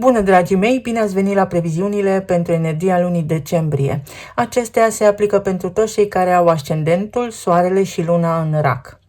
Bună, dragii mei! Bine ați venit la previziunile pentru energia lunii decembrie. Acestea se aplică pentru toți cei care au ascendentul, soarele și luna în rac.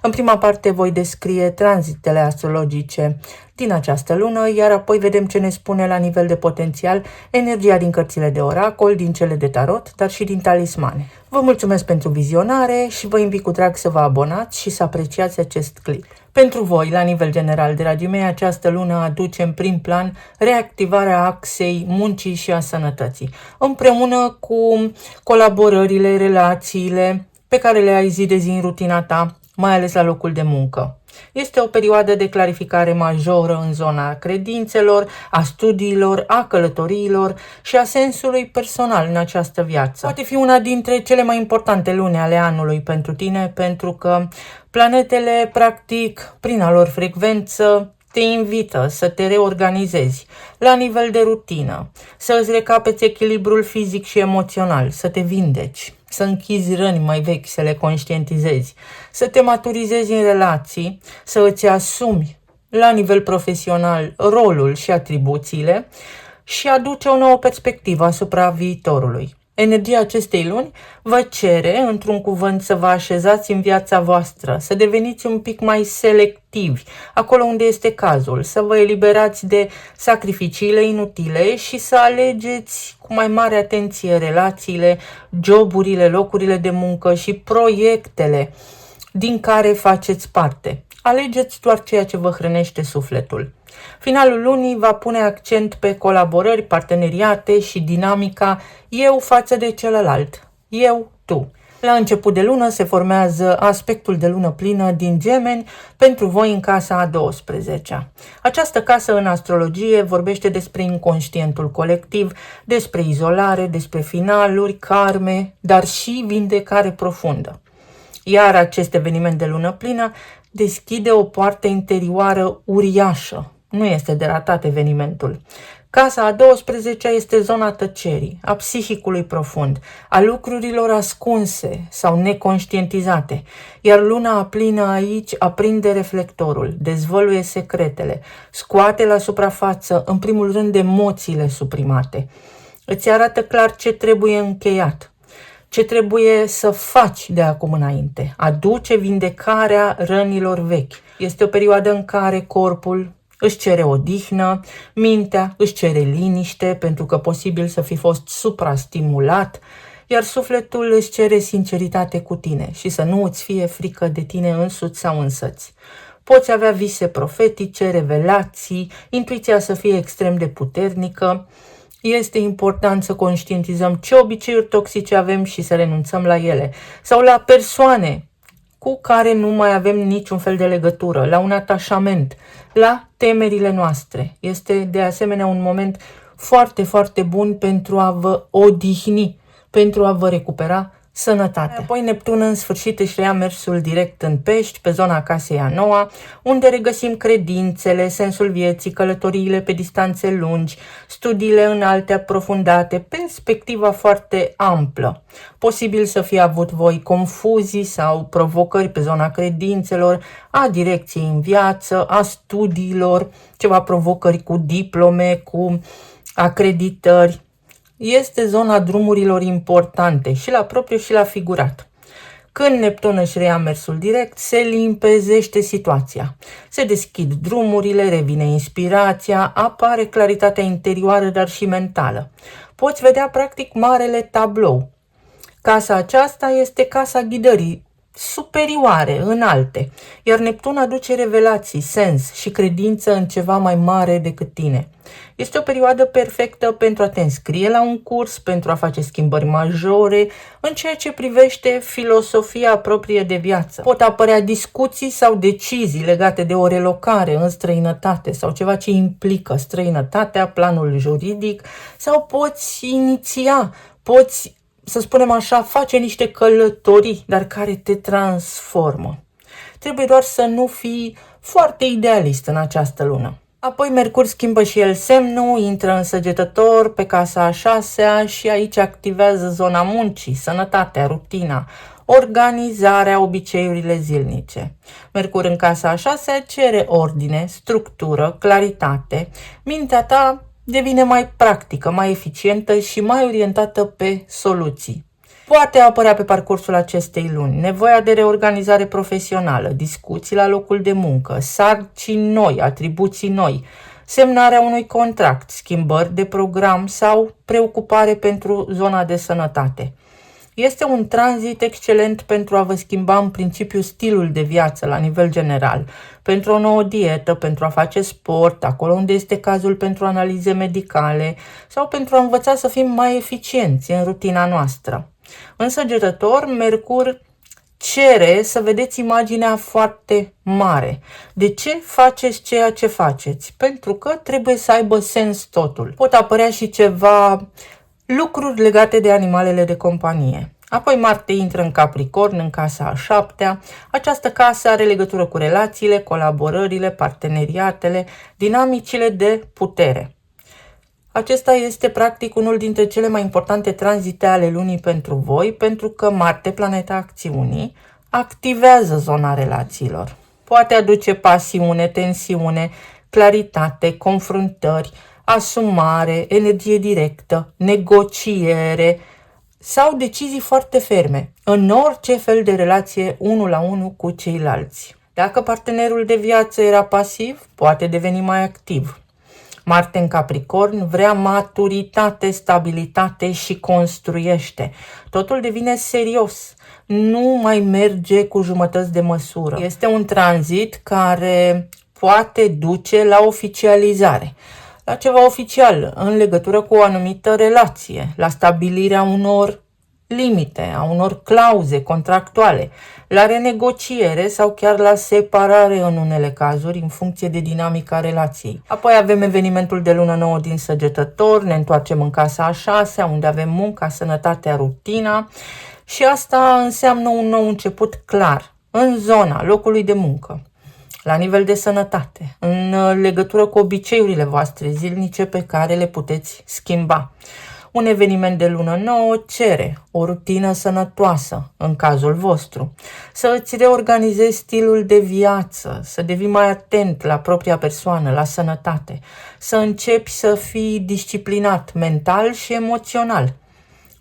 În prima parte voi descrie tranzitele astrologice din această lună, iar apoi vedem ce ne spune la nivel de potențial energia din cărțile de oracol, din cele de tarot, dar și din talismane. Vă mulțumesc pentru vizionare și vă invit cu drag să vă abonați și să apreciați acest clip. Pentru voi, la nivel general, dragii mei, această lună aduce în prim plan reactivarea axei muncii și a sănătății, împreună cu colaborările, relațiile pe care le ai zi de zi în rutina ta, mai ales la locul de muncă. Este o perioadă de clarificare majoră în zona credințelor, a studiilor, a călătoriilor și a sensului personal în această viață. Poate fi una dintre cele mai importante luni ale anului pentru tine, pentru că planetele, practic, prin a lor frecvență, te invită să te reorganizezi la nivel de rutină, să îți recapeți echilibrul fizic și emoțional, să te vindeci, să închizi răni mai vechi, să le conștientizezi, să te maturizezi în relații, să îți asumi la nivel profesional rolul și atribuțiile și aduce o nouă perspectivă asupra viitorului. Energia acestei luni vă cere, într-un cuvânt, să vă așezați în viața voastră, să deveniți un pic mai selectivi, acolo unde este cazul, să vă eliberați de sacrificiile inutile și să alegeți cu mai mare atenție relațiile, joburile, locurile de muncă și proiectele din care faceți parte. Alegeți doar ceea ce vă hrănește sufletul. Finalul lunii va pune accent pe colaborări, parteneriate și dinamica eu față de celălalt, eu-tu. La început de lună se formează aspectul de lună plină din Gemeni pentru voi în casa a 12-a. Această casă în astrologie vorbește despre inconștientul colectiv, despre izolare, despre finaluri, karme, dar și vindecare profundă. Iar acest eveniment de lună plină deschide o poartă interioară uriașă. Nu este de ratat evenimentul. Casa a 12-a este zona tăcerii, a psihicului profund, a lucrurilor ascunse sau neconștientizate, iar luna plină aici aprinde reflectorul, dezvăluie secretele, scoate la suprafață, în primul rând, emoțiile suprimate. Îți arată clar ce trebuie încheiat, ce trebuie să faci de acum înainte. Aduce vindecarea rănilor vechi. Este o perioadă în care corpul își cere odihnă, mintea își cere liniște, pentru că posibil să fi fost suprastimulat, iar sufletul își cere sinceritate cu tine și să nu îți fie frică de tine însuți sau însăți. Poți avea vise profetice, revelații, intuiția să fie extrem de puternică. Este important să conștientizăm ce obiceiuri toxice avem și să renunțăm la ele, sau la persoane cu care nu mai avem niciun fel de legătură, la un atașament, la temerile noastre. Este de asemenea un moment foarte, foarte bun pentru a vă odihni, pentru a vă recupera sănătatea. Apoi Neptun în sfârșit își reia mersul direct în Pești, pe zona casei a 9-a, unde regăsim credințele, sensul vieții, călătoriile pe distanțe lungi, studiile înalte aprofundate, perspectiva foarte amplă. Posibil să fie avut voi confuzii sau provocări pe zona credințelor, a direcției în viață, a studiilor, ceva provocări cu diplome, cu acreditări. Este zona drumurilor importante și la propriu și la figurat. Când Neptun își reia mersul direct, se limpezește situația. Se deschid drumurile, revine inspirația, apare claritatea interioară, dar și mentală. Poți vedea practic marele tablou. Casa aceasta este casa ghidării superioare, înalte, iar Neptun aduce revelații, sens și credință în ceva mai mare decât tine. Este o perioadă perfectă pentru a te înscrie la un curs, pentru a face schimbări majore în ceea ce privește filosofia proprie de viață. Pot apărea discuții sau decizii legate de o relocare în străinătate sau ceva ce implică străinătatea, planul juridic, sau poți iniția, să spunem așa, face niște călătorii, dar care te transformă. Trebuie doar să nu fii foarte idealist în această lună. Apoi Mercur schimbă și el semnul, intră în Săgetător pe casa a 6-a și aici activează zona muncii, sănătatea, rutina, organizarea, obiceiurile zilnice. Mercur în casa a 6-a cere ordine, structură, claritate. Mintea ta devine mai practică, mai eficientă și mai orientată pe soluții. Poate apărea pe parcursul acestei luni nevoia de reorganizare profesională, discuții la locul de muncă, sarcini noi, atribuții noi, semnarea unui contract, schimbări de program sau preocupare pentru zona de sănătate. Este un tranzit excelent pentru a vă schimba în principiu stilul de viață la nivel general, pentru o nouă dietă, pentru a face sport, acolo unde este cazul pentru analize medicale sau pentru a învăța să fim mai eficienți în rutina noastră. În Săgetător, Mercur cere să vedeți imaginea foarte mare. De ce faceți ceea ce faceți? Pentru că trebuie să aibă sens totul. Pot apărea și ceva lucruri legate de animalele de companie. Apoi Marte intră în Capricorn, în casa a 7-a. Această casă are legătură cu relațiile, colaborările, parteneriatele, dinamicile de putere. Acesta este practic unul dintre cele mai importante tranzite ale lunii pentru voi, pentru că Marte, planeta acțiunii, activează zona relațiilor. Poate aduce pasiune, tensiune, claritate, confruntări, asumare, energie directă, negociere sau decizii foarte ferme în orice fel de relație 1 la 1 cu ceilalți. Dacă partenerul de viață era pasiv, poate deveni mai activ. Marte în Capricorn vrea maturitate, stabilitate și construiește. Totul devine serios, nu mai merge cu jumătăți de măsură. Este un tranzit care poate duce la oficializare, la ceva oficial în legătură cu o anumită relație, la stabilirea unor limite, a unor clauze contractuale, la renegociere sau chiar la separare în unele cazuri, în funcție de dinamica relației. Apoi avem evenimentul de lună nouă din Săgetător, ne întoarcem în casa a 6-a, unde avem munca, sănătatea, rutina și asta înseamnă un nou început clar în zona locului de muncă, la nivel de sănătate, în legătură cu obiceiurile voastre zilnice pe care le puteți schimba. Un eveniment de lună nouă cere o rutină sănătoasă, în cazul vostru, să îți reorganizezi stilul de viață, să devii mai atent la propria persoană, la sănătate, să începi să fii disciplinat mental și emoțional,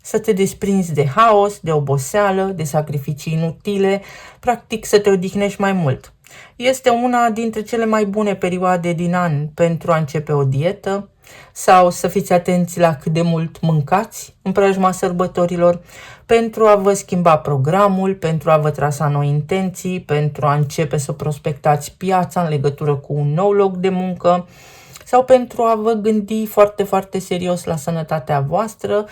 să te desprinzi de haos, de oboseală, de sacrificii inutile, practic să te odihnești mai mult. Este una dintre cele mai bune perioade din an pentru a începe o dietă sau să fiți atenți la cât de mult mâncați în preajma sărbătorilor, pentru a vă schimba programul, pentru a vă trasa noi intenții, pentru a începe să prospectați piața în legătură cu un nou loc de muncă sau pentru a vă gândi foarte, foarte serios la sănătatea voastră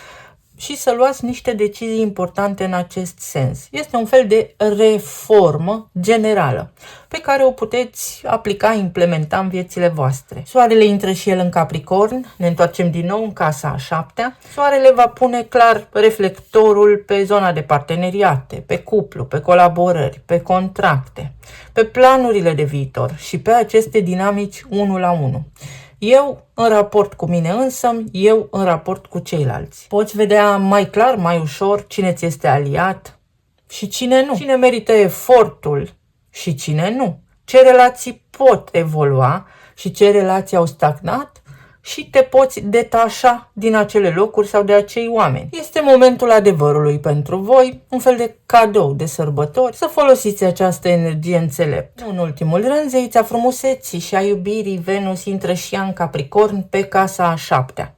și să luați niște decizii importante în acest sens. Este un fel de reformă generală pe care o puteți aplica, implementa în viețile voastre. Soarele intră și el în Capricorn, ne întoarcem din nou în casa a 7-a. Soarele va pune clar reflectorul pe zona de parteneriate, pe cuplu, pe colaborări, pe contracte, pe planurile de viitor și pe aceste dinamici 1 la 1. Eu în raport cu mine însămi, eu în raport cu ceilalți. Poți vedea mai clar, mai ușor cine ți este aliat și cine nu. Cine merită efortul și cine nu. Ce relații pot evolua și ce relații au stagnat și te poți detașa din acele locuri sau de acei oameni. Este momentul adevărului pentru voi, un fel de cadou de sărbători, să folosiți această energie înțelept. În ultimul rând, zeița frumuseții și a iubirii, Venus intră și ea în Capricorn pe casa a 7-a.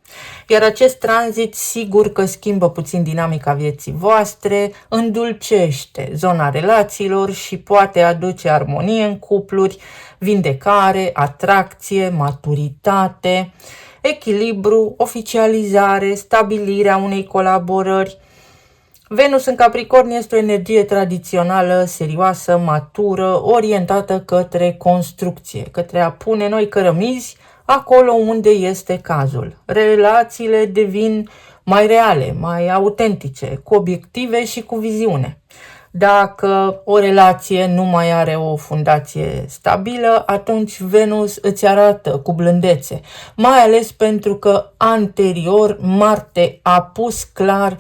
Iar acest tranzit sigur că schimbă puțin dinamica vieții voastre, îndulcește zona relațiilor și poate aduce armonie în cupluri, vindecare, atracție, maturitate, echilibru, oficializare, stabilirea unei colaborări. Venus în Capricorn este o energie tradițională, serioasă, matură, orientată către construcție, către a pune noi cărămizi acolo unde este cazul. Relațiile devin mai reale, mai autentice, cu obiective și cu viziune. Dacă o relație nu mai are o fundație stabilă, atunci Venus îți arată cu blândețe, mai ales pentru că anterior Marte a pus clar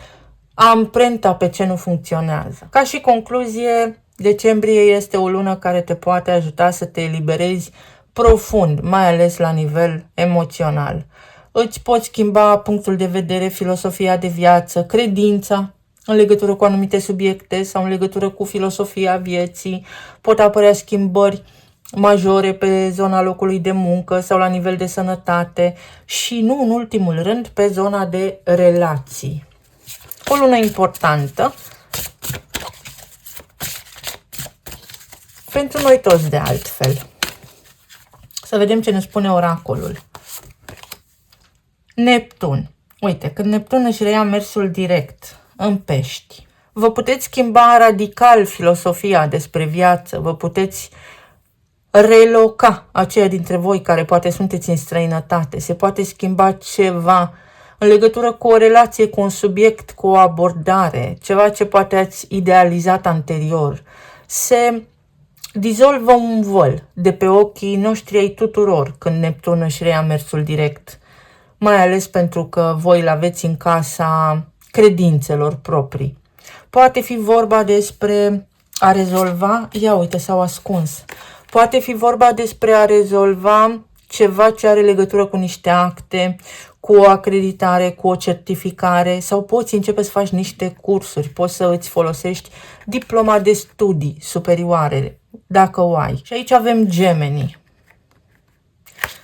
amprenta pe ce nu funcționează. Ca și concluzie, decembrie este o lună care te poate ajuta să te eliberezi profund, mai ales la nivel emoțional. Îți poți schimba punctul de vedere, filosofia de viață, credința în legătură cu anumite subiecte sau în legătură cu filosofia vieții. Pot apărea schimbări majore pe zona locului de muncă sau la nivel de sănătate și, nu în ultimul rând, pe zona de relații. O lună importantă pentru noi toți, de altfel. Să vedem ce ne spune oracolul. Neptun. Uite, când Neptun își reia mersul direct în Pești, vă puteți schimba radical filosofia despre viață, vă puteți reloca aceia dintre voi care poate sunteți în străinătate, se poate schimba ceva în legătură cu o relație, cu un subiect, cu o abordare, ceva ce poate ați idealizat anterior. Se dizolvă un văl de pe ochii noștri ai tuturor când Neptun își reia mersul direct, mai ales pentru că voi îl aveți în casa credințelor proprii. Poate fi vorba despre a rezolva, ia uite, s-au ascuns. Poate fi vorba despre a rezolva ceva ce are legătură cu niște acte, cu o acreditare, cu o certificare, sau poți începe să faci niște cursuri, poți să îți folosești diploma de studii superioare, dacă o ai. Și aici avem Gemeni.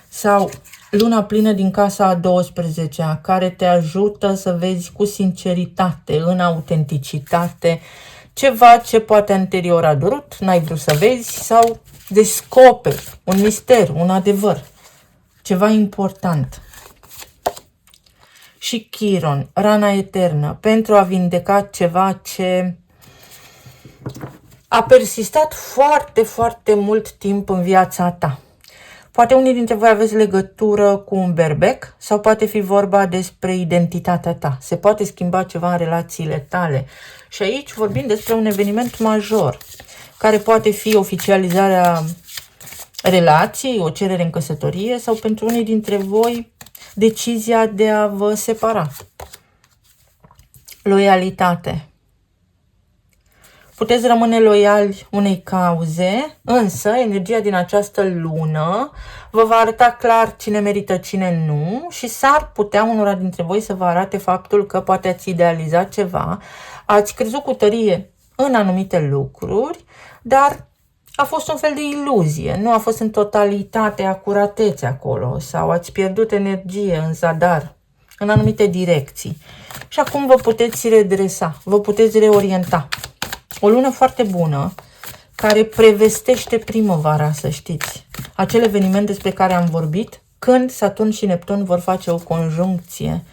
Sau luna plină din casa a 12-a, care te ajută să vezi cu sinceritate, în autenticitate, ceva ce poate anterior a durut, n-ai vrut să vezi, sau descoperi un mister, un adevăr, ceva important. Și Chiron, rana eternă, pentru a vindeca ceva ce a persistat foarte, foarte mult timp în viața ta. Poate unii dintre voi aveți legătură cu un berbec sau poate fi vorba despre identitatea ta. Se poate schimba ceva în relațiile tale. Și aici vorbim despre un eveniment major, care poate fi oficializarea relației, o cerere în căsătorie sau pentru unii dintre voi decizia de a vă separa. Loialitate. Puteți rămâne loiali unei cauze, însă energia din această lună vă va arăta clar cine merită, cine nu și s-ar putea unora dintre voi să vă arate faptul că poate ați idealizat ceva, ați crezut cu tărie în anumite lucruri, dar a fost un fel de iluzie, nu a fost în totalitate acuratețe acolo sau ați pierdut energie în zadar, în anumite direcții. Și acum vă puteți redresa, vă puteți reorienta. O lună foarte bună, care prevestește primăvara, să știți. Acel eveniment despre care am vorbit, când Saturn și Neptun vor face o conjuncție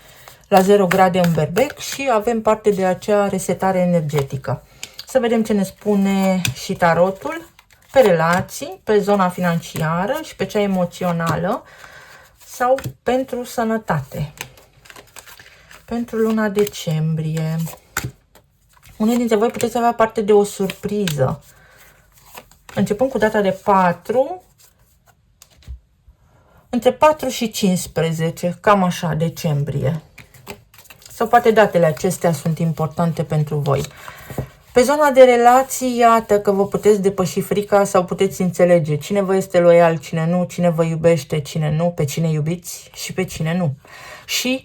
la 0 grade în Berbec și avem parte de acea resetare energetică. Să vedem ce ne spune și tarotul pe relații, pe zona financiară și pe cea emoțională sau pentru sănătate. Pentru luna decembrie. Unii dintre voi puteți avea parte de o surpriză. Începând cu data de 4, între 4 și 15, cam așa, decembrie. Sau poate datele acestea sunt importante pentru voi. Pe zona de relații, iată că vă puteți depăși frica sau puteți înțelege cine vă este loial, cine nu, cine vă iubește, cine nu, pe cine iubiți și pe cine nu. Și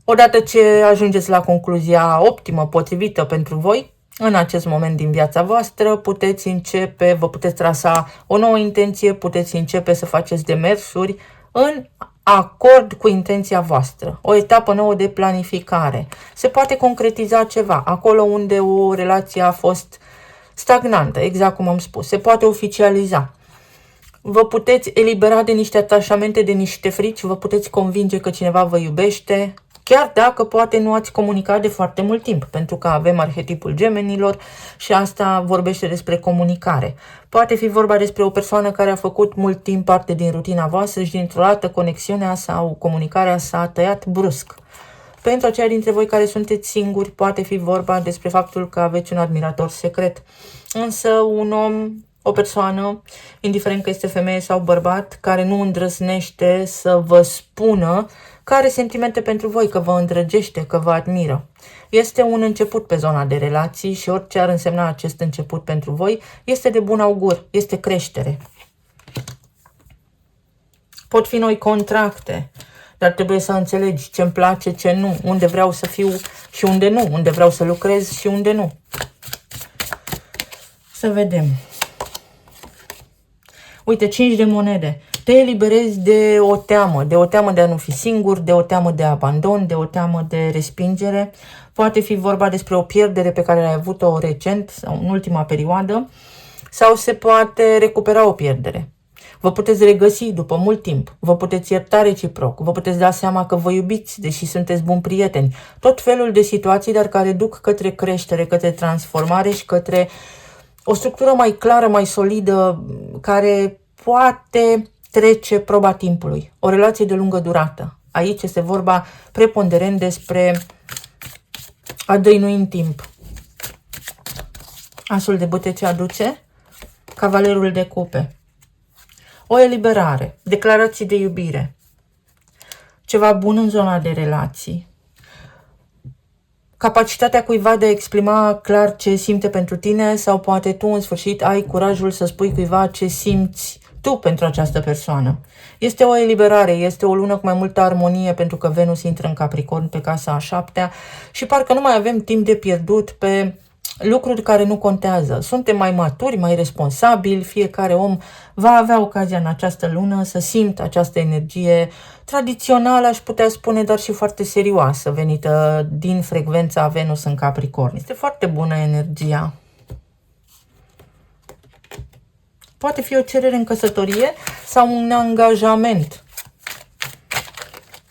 odată ce ajungeți la concluzia optimă, potrivită pentru voi, în acest moment din viața voastră, puteți începe, vă puteți trasa o nouă intenție, puteți începe să faceți demersuri în acord cu intenția voastră. O etapă nouă de planificare. Se poate concretiza ceva, acolo unde o relație a fost stagnantă, exact cum am spus. Se poate oficializa. Vă puteți elibera de niște atașamente, de niște frici, vă puteți convinge că cineva vă iubește, chiar dacă poate nu ați comunicat de foarte mult timp, pentru că avem arhetipul gemenilor și asta vorbește despre comunicare. Poate fi vorba despre o persoană care a făcut mult timp parte din rutina voastră și dintr-o dată conexiunea sau comunicarea s-a tăiat brusc. Pentru aceia dintre voi care sunteți singuri, poate fi vorba despre faptul că aveți un admirator secret. Însă un om, o persoană, indiferent că este femeie sau bărbat, care nu îndrăznește să vă spună că are sentimente pentru voi, că vă îndrăgește, că vă admiră. Este un început pe zona de relații și orice ar însemna acest început pentru voi este de bun augur, este creștere. Pot fi noi contracte, dar trebuie să înțelegi ce îmi place, ce nu, unde vreau să fiu și unde nu, unde vreau să lucrez și unde nu. Să vedem. Uite, 5 de monede. Te eliberezi de o teamă de a nu fi singur, de o teamă de abandon, de o teamă de respingere. Poate fi vorba despre o pierdere pe care ai avut-o recent sau în ultima perioadă, sau se poate recupera o pierdere. Vă puteți regăsi după mult timp, vă puteți ierta reciproc, vă puteți da seama că vă iubiți, deși sunteți buni prieteni. Tot felul de situații, dar care duc către creștere, către transformare și către o structură mai clară, mai solidă, care poate trece proba timpului. O relație de lungă durată. Aici este vorba preponderent despre a dăinui în timp. Asul de bâte ce aduce? Cavalerul de cupe. O eliberare, declarații de iubire, ceva bun în zona de relații, capacitatea cuiva de a exprima clar ce simte pentru tine sau poate tu în sfârșit ai curajul să spui cuiva ce simți tu pentru această persoană. Este o eliberare, este o lună cu mai multă armonie pentru că Venus intră în Capricorn pe casa a 7-a și parcă nu mai avem timp de pierdut pe lucruri care nu contează. Suntem mai maturi, mai responsabili, fiecare om va avea ocazia în această lună să simtă această energie tradițională, aș putea spune, dar și foarte serioasă, venită din frecvența Venus în Capricorn. Este foarte bună energia. Poate fi o cerere în căsătorie sau un angajament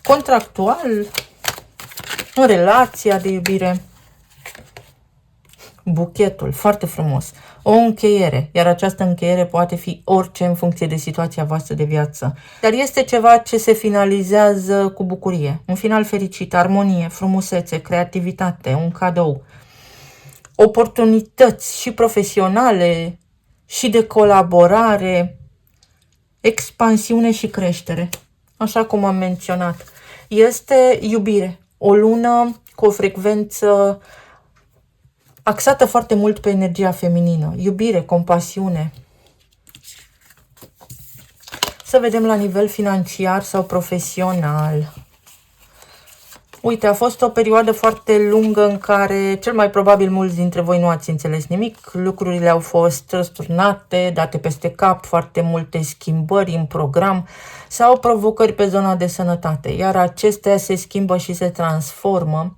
contractual, în relația de iubire. Buchetul, foarte frumos. O încheiere, iar această încheiere poate fi orice în funcție de situația voastră de viață. Dar este ceva ce se finalizează cu bucurie. Un final fericit, armonie, frumusețe, creativitate, un cadou. Oportunități și profesionale și de colaborare, expansiune și creștere. Așa cum am menționat. Este iubire. O lună cu o frecvență axată foarte mult pe energia feminină. Iubire, compasiune. Să vedem la nivel financiar sau profesional. Uite, a fost o perioadă foarte lungă în care cel mai probabil mulți dintre voi nu ați înțeles nimic. Lucrurile au fost răsturnate, date peste cap, foarte multe schimbări în program sau provocări pe zona de sănătate. Iar acestea se schimbă și se transformă.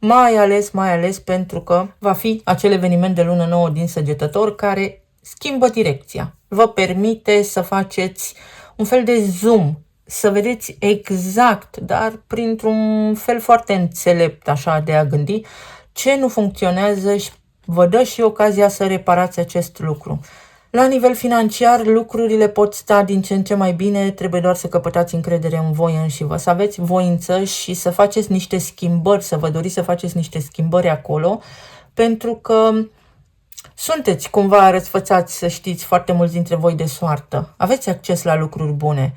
Mai ales pentru că va fi acel eveniment de lună nouă din Săgetător care schimbă direcția. Vă permite să faceți un fel de zoom, să vedeți exact, dar printr-un fel foarte înțelept așa de a gândi, ce nu funcționează și vă dă și ocazia să reparați acest lucru. La nivel financiar, lucrurile pot sta din ce în ce mai bine, trebuie doar să căpătați încredere în voi înșivă, să aveți voință și să faceți niște schimbări, să vă doriți să faceți niște schimbări acolo, pentru că sunteți cumva răsfățați, să știți, foarte mulți dintre voi de soartă. Aveți acces la lucruri bune,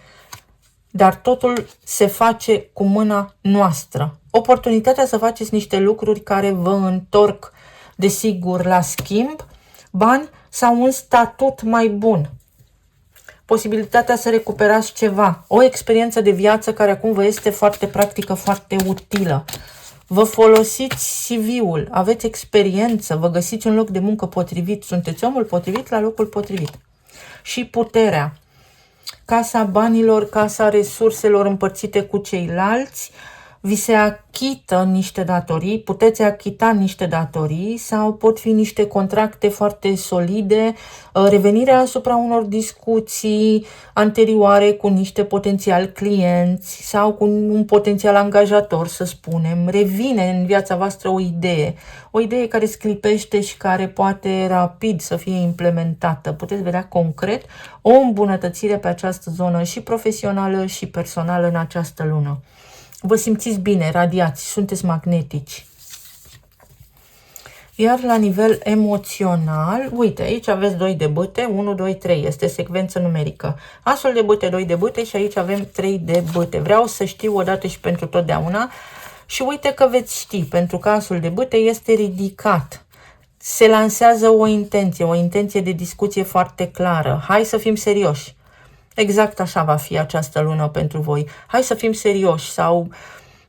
dar totul se face cu mâna noastră. Oportunitatea să faceți niște lucruri care vă întorc, desigur, la schimb, bani sau un statut mai bun. Posibilitatea să recuperați ceva, o experiență de viață care acum vă este foarte practică, foarte utilă. Vă folosiți CV-ul, aveți experiență, vă găsiți un loc de muncă potrivit, sunteți omul potrivit la locul potrivit. Și puterea, casa banilor, casa resurselor împărțite cu ceilalți, vi se achită niște datorii, puteți achita niște datorii sau pot fi niște contracte foarte solide, revenirea asupra unor discuții anterioare cu niște potențial clienți sau cu un potențial angajator, să spunem. Revine în viața voastră o idee care sclipește și care poate rapid să fie implementată. Puteți vedea concret o îmbunătățire pe această zonă și profesională și personală în această lună. Vă simțiți bine, radiați, sunteți magnetici. Iar la nivel emoțional, uite, aici aveți 2 de bâte, 1, 2, 3, este secvență numerică. Asul de bâte, 2 de bâte și aici avem 3 de bâte. Vreau să știu odată și pentru totdeauna și uite că veți ști, pentru că asul de bâte este ridicat. Se lansează o intenție de discuție foarte clară. Hai să fim serioși. Exact așa va fi această lună pentru voi. Hai să fim serioși sau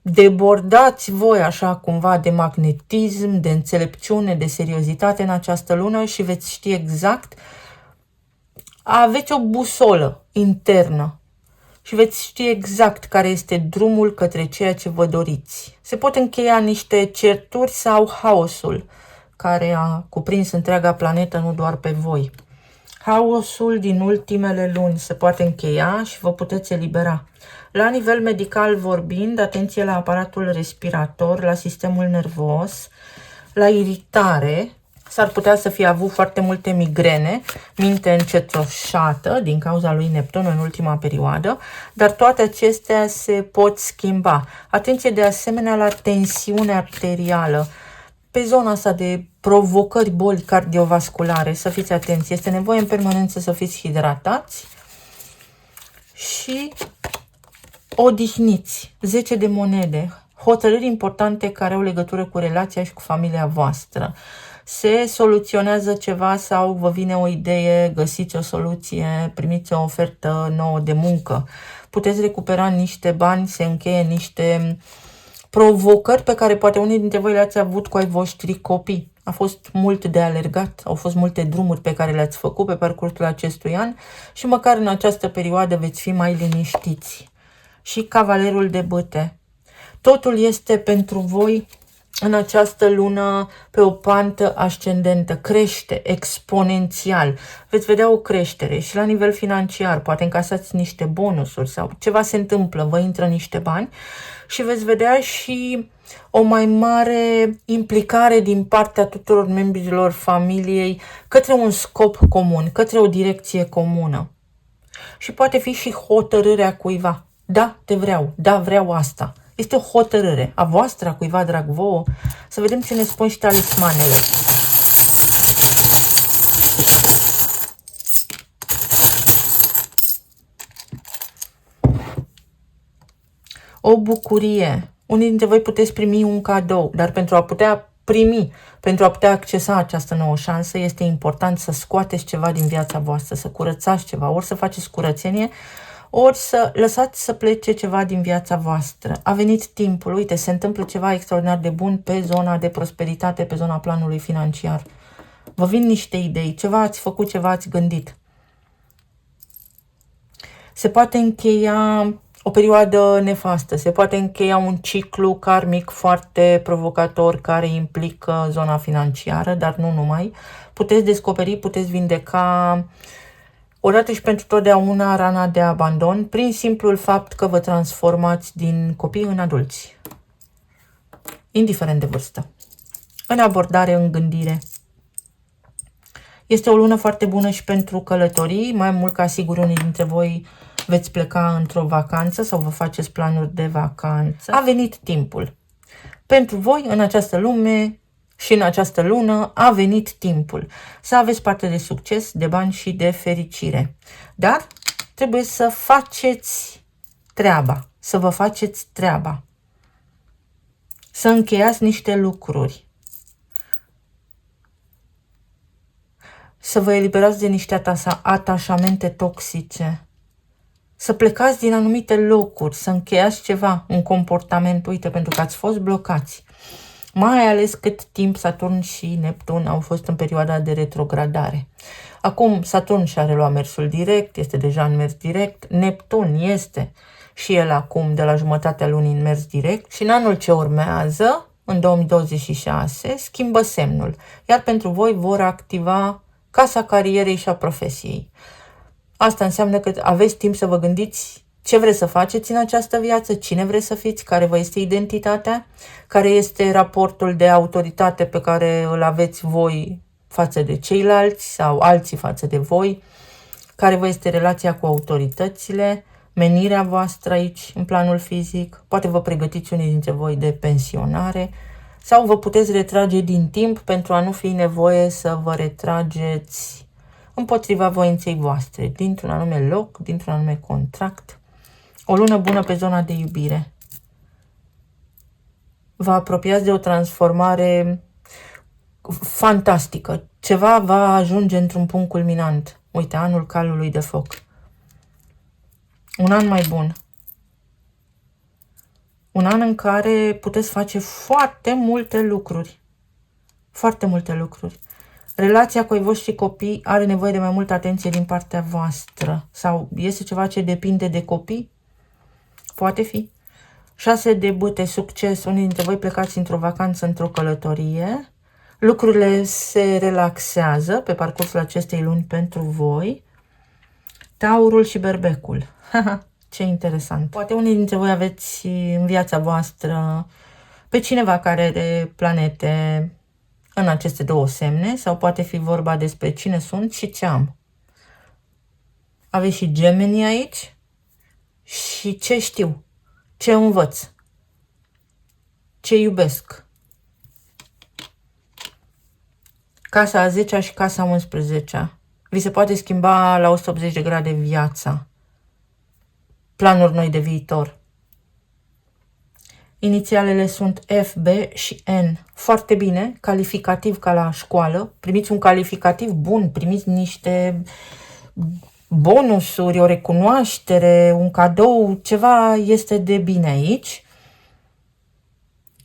debordați voi așa cumva de magnetism, de înțelepciune, de seriozitate în această lună și veți ști exact, aveți o busolă internă și veți ști exact care este drumul către ceea ce vă doriți. Se pot încheia niște certuri sau haosul care a cuprins întreaga planetă, nu doar pe voi. Haosul din ultimele luni se poate încheia și vă puteți elibera. La nivel medical vorbind, atenție la aparatul respirator, la sistemul nervos, la iritare. S-ar putea să fie avut foarte multe migrene, minte încetoșată din cauza lui Neptun în ultima perioadă, dar toate acestea se pot schimba. Atenție de asemenea la tensiune arterială. Pe zona asta de provocări, boli cardiovasculare, să fiți atenți. Este nevoie în permanență să fiți hidratați și odihniți. 10 de monede. Hotărâri importante care au legătură cu relația și cu familia voastră. Se soluționează ceva sau vă vine o idee, găsiți o soluție, primiți o ofertă nouă de muncă. Puteți recupera niște bani, se încheie niște provocări pe care poate unii dintre voi le-ați avut cu ai voștri copii. A fost mult de alergat, au fost multe drumuri pe care le-ați făcut pe parcursul acestui an și măcar în această perioadă veți fi mai liniștiți. Și cavalerul de bâte. Totul este pentru voi în această lună pe o pantă ascendentă, crește exponențial. Veți vedea o creștere și la nivel financiar, poate încasați niște bonusuri sau ceva se întâmplă, vă intră niște bani și veți vedea și o mai mare implicare din partea tuturor membrilor familiei către un scop comun, către o direcție comună. Și poate fi și hotărârea cuiva. Da, te vreau, da, vreau asta. Este o hotărâre a voastră, a cuiva drag vouă. Să vedem ce ne spun și talismanele. O bucurie. Unii dintre voi puteți primi un cadou, dar pentru a putea primi, pentru a putea accesa această nouă șansă, este important să scoateți ceva din viața voastră, să curățați ceva, ori să faceți curățenie, ori să lăsați să plece ceva din viața voastră. A venit timpul, uite, se întâmplă ceva extraordinar de bun pe zona de prosperitate, pe zona planului financiar. Vă vin niște idei, ceva ați făcut, ceva ați gândit. Se poate încheia o perioadă nefastă, se poate încheia un ciclu karmic foarte provocator care implică zona financiară, dar nu numai. Puteți descoperi, puteți vindeca odată și pentru totdeauna rana de abandon prin simplul fapt că vă transformați din copii în adulți, indiferent de vârstă. În abordare, în gândire. Este o lună foarte bună și pentru călătorii, mai mult ca sigur unii dintre voi veți pleca într-o vacanță sau vă faceți planuri de vacanță. A venit timpul. Pentru voi, în această lume și în această lună, a venit timpul să aveți parte de succes, de bani și de fericire. Dar trebuie să faceți treaba, să vă faceți treaba. Să încheiați niște lucruri. Să vă eliberați de niște atașamente toxice. Să plecați din anumite locuri, să încheiați ceva, un comportament, uite, pentru că ați fost blocați. Mai ales cât timp Saturn și Neptun au fost în perioada de retrogradare. Acum Saturn și-a reluat mersul direct, este deja în mers direct. Neptun este și el acum de la jumătatea lunii în mers direct. Și în anul ce urmează, în 2026, schimbă semnul. Iar pentru voi vor activa casa carierei și a profesiei. Asta înseamnă că aveți timp să vă gândiți ce vreți să faceți în această viață, cine vreți să fiți, care vă este identitatea, care este raportul de autoritate pe care îl aveți voi față de ceilalți sau alții față de voi, care vă este relația cu autoritățile, menirea voastră aici în planul fizic, poate vă pregătiți unii dintre voi de pensionare Sau vă puteți retrage din timp pentru a nu fi nevoie să vă retrageți împotriva voinței voastre, dintr-un anume loc, dintr-un anume contract. O lună bună pe zona de iubire. Vă apropiați de o transformare fantastică. Ceva va ajunge într-un punct culminant. Uite, anul calului de foc. Un an mai bun. Un an în care puteți face foarte multe lucruri. Foarte multe lucruri. Relația cu ai voștri copii are nevoie de mai multă atenție din partea voastră. Sau este ceva ce depinde de copii? Poate fi. 6 de bâte, succes. Unii dintre voi plecați într-o vacanță, într-o călătorie. Lucrurile se relaxează pe parcursul acestei luni pentru voi. Taurul și berbecul. Ce interesant. Poate unii dintre voi aveți în viața voastră pe cineva care are planete în aceste două semne, sau poate fi vorba despre cine sunt și ce am. Aveți și Gemeni aici și ce știu, ce învăț, ce iubesc. Casa a 10-a și casa a 11-a. Vi se poate schimba la 180 de grade viața. Planuri noi de viitor. Inițialele sunt F, B și N. Foarte bine, calificativ ca la școală. Primiți un calificativ bun, primiți niște bonusuri, o recunoaștere, un cadou, ceva este de bine aici.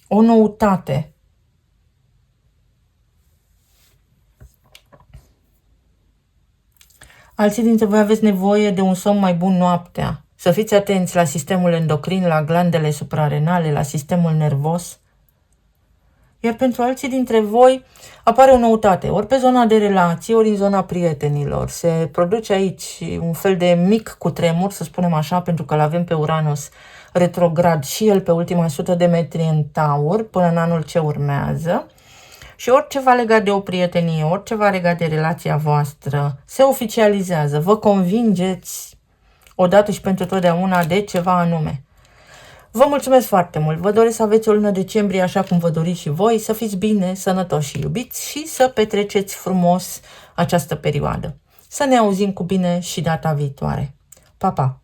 O noutate. Alții dintre voi aveți nevoie de un somn mai bun noaptea. Să fiți atenți la sistemul endocrin, la glandele suprarenale, la sistemul nervos. Iar pentru alții dintre voi apare o noutate, ori pe zona de relații, ori în zona prietenilor. Se produce aici un fel de mic cutremur, să spunem așa, pentru că l-avem pe Uranus retrograd și el pe ultima 100 de metri în Taur, până în anul ce urmează. Și oriceva legat de o prietenie, oriceva legat de relația voastră, se oficializează. Vă convingeți odată și pentru totdeauna de ceva anume. Vă mulțumesc foarte mult. Vă doresc să aveți o lună decembrie așa cum vă doriți și voi, să fiți bine, sănătoși și iubiți și să petreceți frumos această perioadă. Să ne auzim cu bine și data viitoare. Pa, pa!